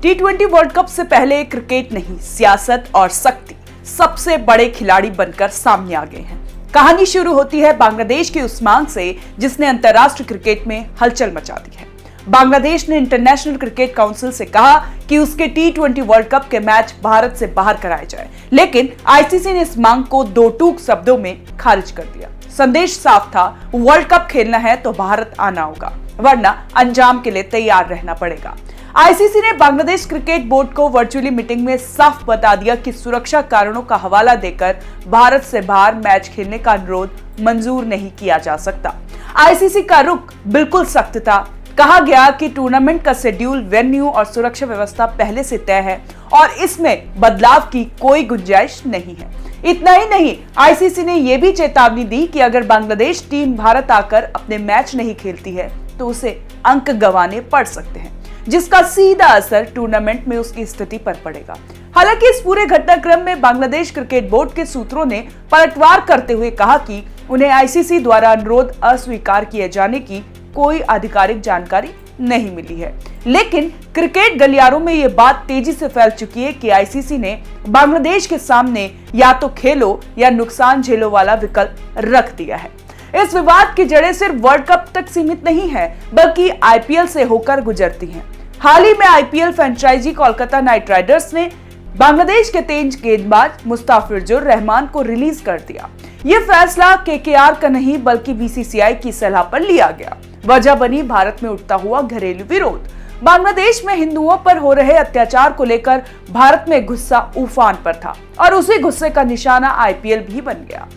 T20 world cup से पहले cricket नहीं, सियासत और शक्ति सबसे बड़े खिलाड़ी बनकर सामने आ गए हैं। कहानी शुरू होती है बांग्लादेश की उस मांग से जिसने अंतर्राष्ट्रीय क्रिकेट में हलचल मचा दी है। बांग्लादेश ने इंटरनेशनल क्रिकेट काउंसिल से कहा कि उसके T20 वर्ल्ड कप के मैच भारत से बाहर कराए जाए, लेकिन आईसीसी ने इस मांग को दो टूक शब्दों में खारिज कर दिया। संदेश साफ था, वर्ल्ड कप खेलना है तो भारत आना होगा, वरना अंजाम के लिए तैयार रहना पड़ेगा। आईसीसी ने बांग्लादेश क्रिकेट बोर्ड को वर्चुअली मीटिंग में साफ बता दिया कि सुरक्षा कारणों का हवाला देकर भारत से बाहर मैच खेलने का अनुरोध मंजूर नहीं किया जा सकता। आईसीसी का रुख बिल्कुल सख्त था। कहा गया कि टूर्नामेंट का शेड्यूल, वेन्यू और सुरक्षा व्यवस्था पहले से तय है और इसमें बदलाव की कोई गुंजाइश नहीं है। इतना ही नहीं, आईसीसी ने यह भी चेतावनी दी कि अगर बांग्लादेश टीम भारत आकर अपने मैच नहीं खेलती है तो उसे अंक गंवाने पड़ सकते हैं, जिसका सीधा असर टूर्नामेंट में उसकी स्थिति पर पड़ेगा। हालांकि इस पूरे घटनाक्रम में बांग्लादेश क्रिकेट बोर्ड के सूत्रों ने पलटवार करते हुए कहा कि उन्हें आईसीसी द्वारा अनुरोध अस्वीकार किए जाने की कोई आधिकारिक जानकारी नहीं मिली है। लेकिन क्रिकेट गलियारों में यह बात तेजी से फैल चुकी है कि आईसीसी ने बांग्लादेश के सामने या तो खेलो या नुकसान झेलो वाला विकल्प रख दिया है। इस विवाद की जड़ें सिर्फ वर्ल्ड कप तक सीमित नहीं है, बल्कि आईपीएल से होकर गुजरती हैं। हाल ही में IPL franchise Kolkata Knight Riders ने बांग्लादेश के तेज गेंदबाज मुस्तफिजुर रहमान को रिलीज कर दिया। ये फैसला केकेआर का नहीं बल्कि बीसीसीआई की सलाह पर लिया गया। वजह बनी भारत में उठता हुआ घरेलू विरोध। बांग्लादेश में हिंदुओं पर हो रहे अत्याचार को लेकर भारत में गुस्सा उफान पर था और उसी गुस्से का निशाना आईपीएल भी बन गया।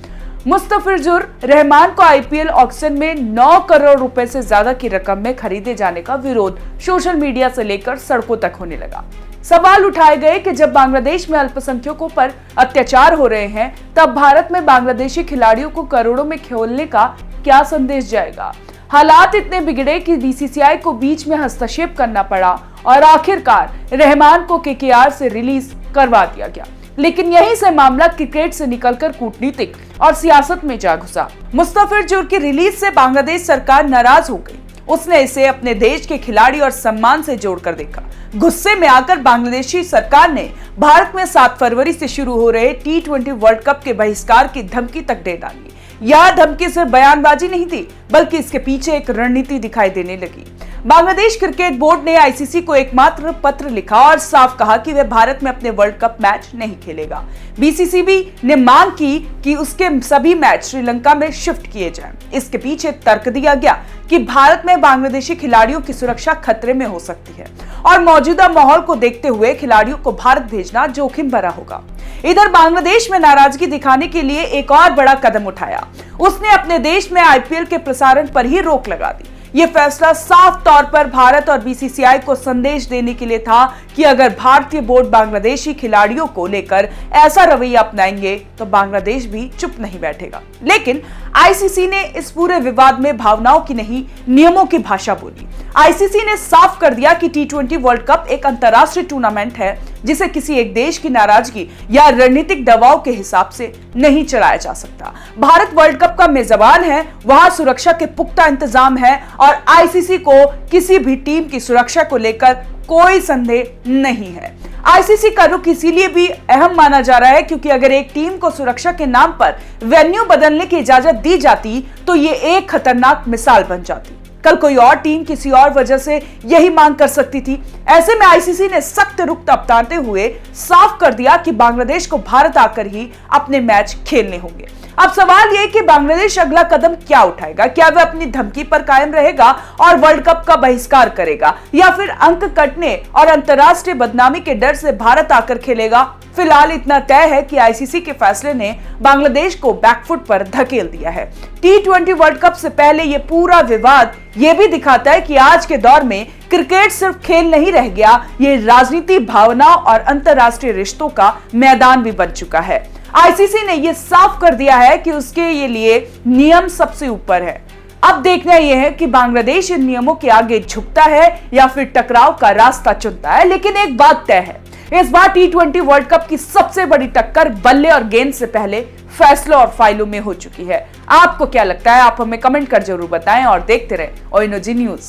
मुस्तफिजुर रहमान को आईपीएल ऑक्शन में 9 करोड़ रुपए से ज्यादा की रकम में खरीदे जाने का विरोध सोशल मीडिया से लेकर सड़कों तक होने लगा। सवाल उठाए गए कि जब बांग्लादेश में अल्पसंख्यकों पर अत्याचार हो रहे हैं, तब भारत में बांग्लादेशी खिलाड़ियों को करोड़ों में खेलने का क्या संदेश जाएगा। हालात इतने बिगड़े कि बीसीसीआई को बीच में हस्तक्षेप करना पड़ा और आखिरकार रहमान को केकेआर से रिलीज करवा दिया गया। लेकिन यहीं से मामला क्रिकेट से निकलकर कूटनीतिक और सियासत में जा घुसा। मुस्तफिजुर की रिलीज से बांग्लादेश सरकार नाराज हो गई। उसने इसे अपने देश के खिलाड़ी और सम्मान से जोड़कर देखा। गुस्से में आकर बांग्लादेशी सरकार ने भारत में 7 फरवरी से शुरू हो रहे T20 वर्ल्ड कप के बहिष्कार की धमकी तक दे डाली। यह धमकी सिर्फ बयानबाजी नहीं थी, बल्कि इसके पीछे एक रणनीति दिखाई देने लगी। बांग्लादेश क्रिकेट बोर्ड ने आईसीसी को एकमात्र पत्र लिखा और साफ कहा कि वह भारत में अपने वर्ल्ड कप मैच नहीं खेलेगा। बीसीसीबी ने मांग की कि उसके सभी मैच श्रीलंका में शिफ्ट किए जाएं। इसके पीछे तर्क दिया गया कि भारत में बांग्लादेशी खिलाड़ियों की सुरक्षा खतरे में हो सकती है और मौजूदा माहौल को देखते हुए खिलाड़ियों को भारत भेजना जोखिम भरा होगा। इधर बांग्लादेश में नाराजगी दिखाने के लिए एक और बड़ा कदम उठाया। उसने अपने देश में आईपीएल के प्रसारण पर ही रोक लगा दी। ये फैसला साफ तौर पर भारत और बीसीसीआई को संदेश देने के लिए था कि अगर भारतीय बोर्ड बांग्लादेशी खिलाड़ियों को लेकर ऐसा रवैया अपनाएंगे तो बांग्लादेश भी चुप नहीं बैठेगा। लेकिन आईसीसी ने इस पूरे विवाद में भावनाओं की नहीं, नियमों की भाषा बोली। आईसीसी ने साफ कर दिया कि T20 वर्ल्ड कप एक अंतर्राष्ट्रीय टूर्नामेंट है जिसे किसी एक देश की नाराजगी या रणनीतिक दबाव के हिसाब से नहीं चलाया जा सकता। भारत वर्ल्ड कप का मेजबान है, वहां सुरक्षा के पुख्ता इंतजाम है और आईसीसी को किसी भी टीम की सुरक्षा को लेकर कोई संदेह नहीं है। आईसीसी का रुख इसीलिए भी अहम माना जा रहा है क्योंकि अगर एक टीम को सुरक्षा के नाम पर वेन्यू बदलने की इजाजत दी जाती तो ये एक खतरनाक मिसाल बन जाती। कल कोई और टीम किसी और वजह से यही मांग कर सकती थी। ऐसे में आईसीसी ने सख्त रुख अपनाते हुए साफ कर दिया कि बांग्लादेश को भारत आकर ही अपने मैच खेलने होंगे। अब सवाल यह कि बांग्लादेश अगला कदम क्या उठाएगा। क्या वह अपनी धमकी पर कायम रहेगा और वर्ल्ड कप का बहिष्कार करेगा, या फिर अंक कटने और अंतर्राष्ट्रीय बदनामी के डर से भारत आकर खेलेगा। फिलहाल इतना तय है कि आईसीसी के फैसले ने बांग्लादेश को बैकफुट पर धकेल दिया है। T20 वर्ल्ड कप से पहले ये पूरा विवाद ये भी दिखाता है कि आज के दौर में क्रिकेट सिर्फ खेल नहीं रह गया, ये राजनीति, भावना और अंतर्राष्ट्रीय रिश्तों का मैदान भी बन चुका है। आईसीसी ने यह साफ कर दिया है कि उसके ये लिए नियम सबसे ऊपर है। अब देखना यह है कि बांग्लादेश इन नियमों के आगे झुकता है या फिर टकराव का रास्ता चुनता है। लेकिन एक बात तय है, इस बार T20 वर्ल्ड कप की सबसे बड़ी टक्कर बल्ले और गेंद से पहले फैसलों और फाइलों में हो चुकी है। आपको क्या लगता है? आप हमें कमेंट कर जरूर बताएं और देखते रहें ONG न्यूज।